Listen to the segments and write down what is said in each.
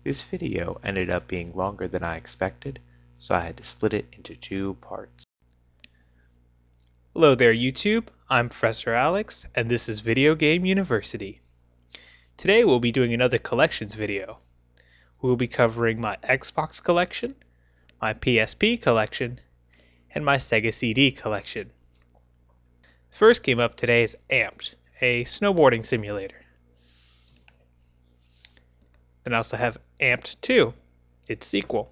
This video ended up being longer than I expected, so I had to split it into 2 parts. Hello there YouTube, I'm Professor Alex, and this is Video Game University. Today we'll be doing another collections video. We'll be covering my Xbox collection, my PSP collection, and my Sega CD collection. The first game up today is Amped, a snowboarding simulator. Then I also have Amped 2, its sequel.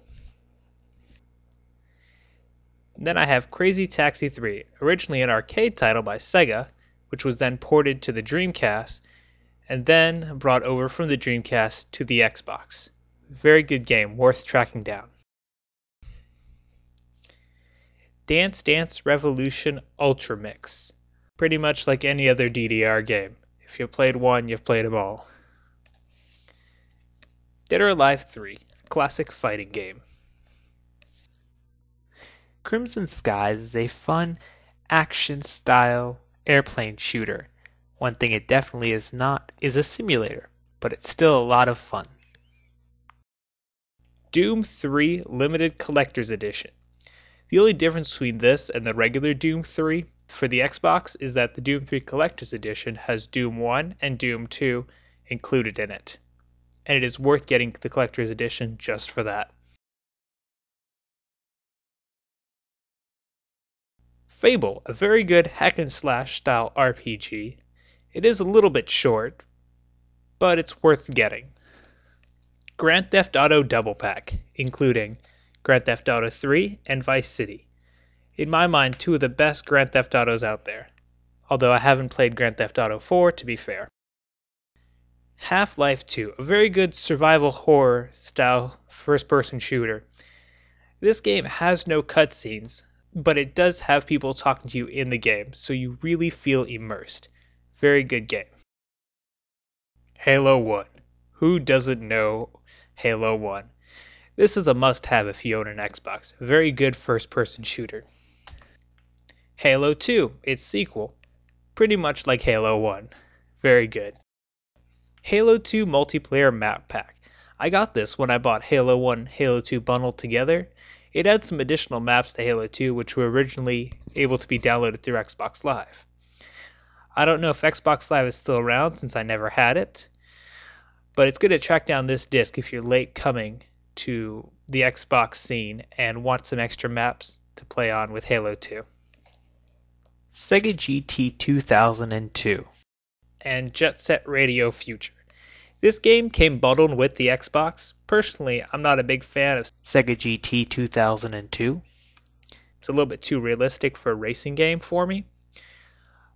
Then I have Crazy Taxi 3, originally an arcade title by Sega, which was then ported to the Dreamcast, and then brought over from the Dreamcast to the Xbox. Very good game, worth tracking down. Dance Dance Revolution Ultra Mix. Pretty much like any other DDR game. If you've played one, you've played them all. Dead or Alive 3, a classic fighting game. Crimson Skies is a fun, action-style airplane shooter. One thing it definitely is not is a simulator, but it's still a lot of fun. Doom 3 Limited Collector's Edition. The only difference between this and the regular Doom 3 for the Xbox is that the Doom 3 Collector's Edition has Doom 1 and Doom 2 included in it. And it is worth getting the Collector's Edition just for that. Fable, a very good hack and slash style RPG. It is a little bit short, but it's worth getting. Grand Theft Auto Double Pack, including Grand Theft Auto 3 and Vice City. In my mind, 2 of the best Grand Theft Autos out there, although I haven't played Grand Theft Auto 4 to be fair. Half-Life 2, a very good survival horror style first-person shooter. This game has no cutscenes, but it does have people talking to you in the game, so you really feel immersed. Very good game. Halo 1. Who doesn't know Halo 1? This is a must-have if you own an Xbox. Very good first-person shooter. Halo 2, its sequel. Pretty much like Halo 1. Very good. Halo 2 Multiplayer Map Pack. I got this when I bought Halo 1 and Halo 2 bundled together. It adds some additional maps to Halo 2 which were originally able to be downloaded through Xbox Live. I don't know if Xbox Live is still around since I never had it, but it's good to track down this disc if you're late coming to the Xbox scene and want some extra maps to play on with Halo 2. Sega GT 2002 and Jet Set Radio Future. This game came bundled with the Xbox. Personally, I'm not a big fan of Sega GT 2002. It's a little bit too realistic for a racing game for me.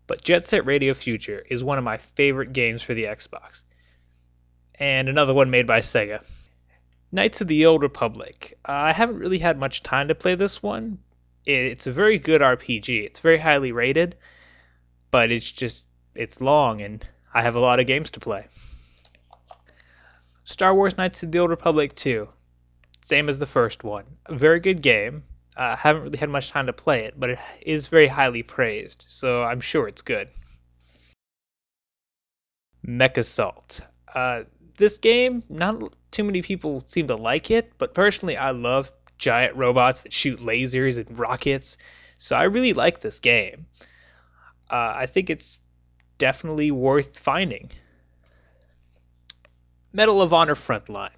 But Jet Set Radio Future is one of my favorite games for the Xbox. And another one made by Sega. Knights of the Old Republic. I haven't really had much time to play this one. It's a very good RPG. It's very highly rated, but it's long and I have a lot of games to play. Star Wars Knights of the Old Republic 2. Same as the first one. A very good game. I haven't really had much time to play it, but it is very highly praised, so I'm sure it's good. Mech Assault. This game, not too many people seem to like it, but personally I love giant robots that shoot lasers and rockets, so I really like this game. I think it's definitely worth finding. Medal of Honor Frontline.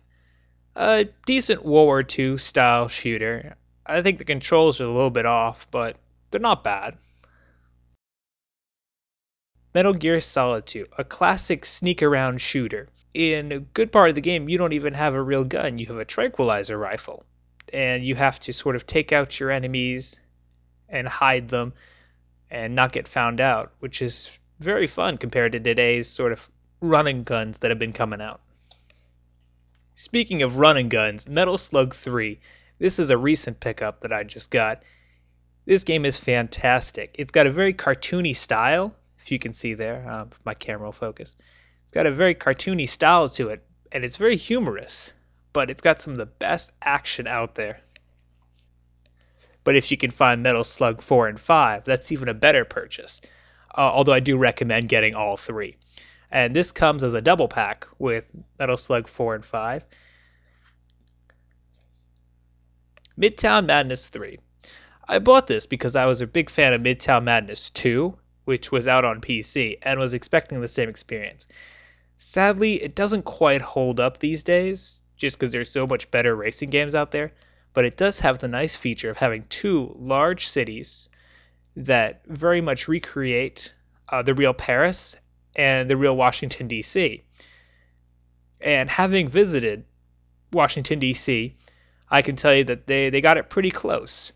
A decent World War II style shooter. I think the controls are a little bit off, but they're not bad. Metal Gear Solid 2, a classic sneak around shooter. In a good part of the game, you don't even have a real gun, you have a tranquilizer rifle. And you have to sort of take out your enemies and hide them and not get found out, which is very fun compared to today's sort of running guns that have been coming out. Speaking of running guns, Metal Slug 3. This is a recent pickup that I just got. This game is fantastic. It's got a very cartoony style, if you can see there, if my camera will focus. It's got a very cartoony style to it, and it's very humorous, but it's got some of the best action out there. But if you can find Metal Slug 4 and 5, that's even a better purchase, although I do recommend getting all 3. And this comes as a double pack with Metal Slug 4 and 5. Midtown Madness 3. I bought this because I was a big fan of Midtown Madness 2, which was out on PC, and was expecting the same experience. Sadly, it doesn't quite hold up these days, just because there's so much better racing games out there, but it does have the nice feature of having two large cities that very much recreate the real Paris and the real Washington, D.C. And having visited Washington, D.C., I can tell you that they got it pretty close.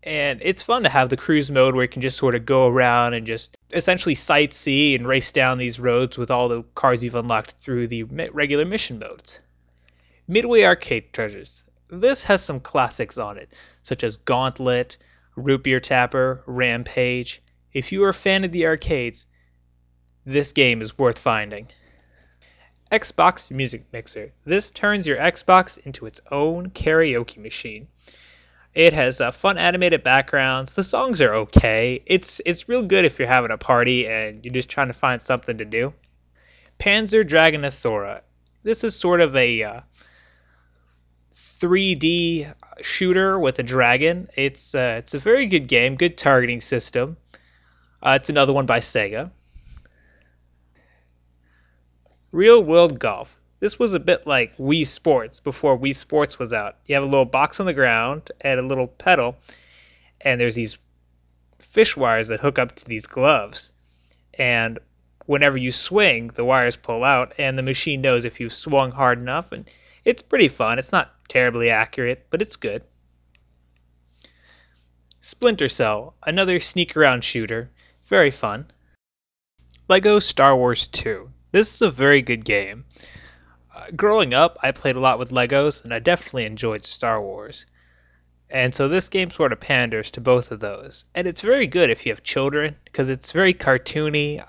And it's fun to have the cruise mode where you can just sort of go around and just essentially sightsee and race down these roads with all the cars you've unlocked through the regular mission modes. Midway Arcade Treasures. This has some classics on it, such as Gauntlet, Root Beer Tapper, Rampage. If you are a fan of the arcades, this game is worth finding. Xbox Music Mixer. This turns your Xbox into its own karaoke machine. It has fun animated backgrounds. The songs are okay. It's real good if you're having a party and you're just trying to find something to do. Panzer Dragonathora. This is sort of a 3D shooter with a dragon. It's a very good game, good targeting system. It's another one by Sega. Real World Golf. This was a bit like Wii Sports before Wii Sports was out. You have a little box on the ground and a little pedal, and there's these fish wires that hook up to these gloves. And whenever you swing, the wires pull out, and the machine knows if you've swung hard enough. And it's pretty fun. It's not terribly accurate, but it's good. Splinter Cell, another sneak around shooter. Very fun. Lego Star Wars 2. This is a very good game. Growing up, I played a lot with Legos, and I definitely enjoyed Star Wars. And so this game sort of panders to both of those. And it's very good if you have children, because it's very cartoony.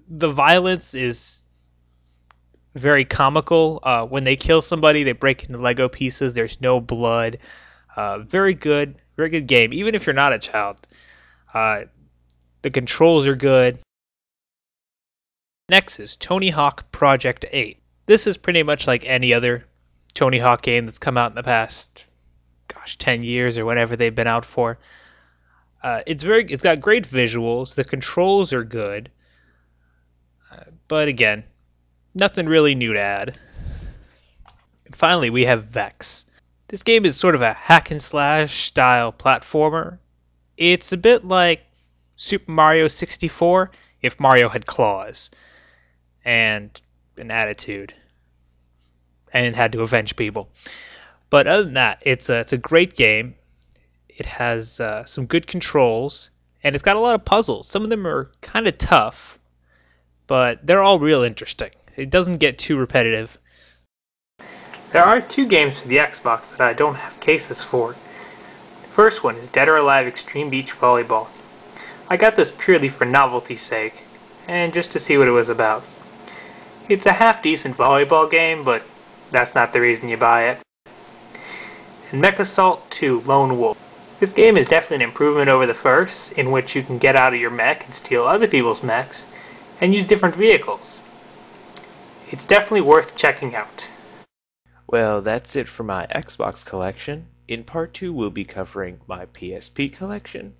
The violence is very comical. When they kill somebody, they break into Lego pieces. There's no blood. Very good game, even if you're not a child. The controls are good. Next is Tony Hawk Project 8. This is pretty much like any other Tony Hawk game that's come out in the past, 10 years or whatever they've been out for. It's got great visuals. The controls are good. But again, nothing really new to add. And finally, we have Vex. This game is sort of a hack and slash style platformer. It's a bit like Super Mario 64 if Mario had claws and an attitude and had to avenge people. But other than that, it's a great game. It has some good controls, and it's got a lot of puzzles. Some of them are kind of tough, but they're all real interesting. It doesn't get too repetitive. There are two games for the Xbox that I don't have cases for. The first one is Dead or Alive Extreme Beach Volleyball. I got this purely for novelty's sake, and just to see what it was about. It's a half-decent volleyball game, but that's not the reason you buy it. And MechAssault 2 Lone Wolf. This game is definitely an improvement over the first, in which you can get out of your mech and steal other people's mechs, and use different vehicles. It's definitely worth checking out. Well, that's it for my Xbox collection. In part 2, we'll be covering my PSP collection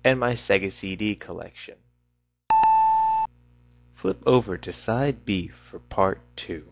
and my Sega CD collection. Flip over to side B for part 2.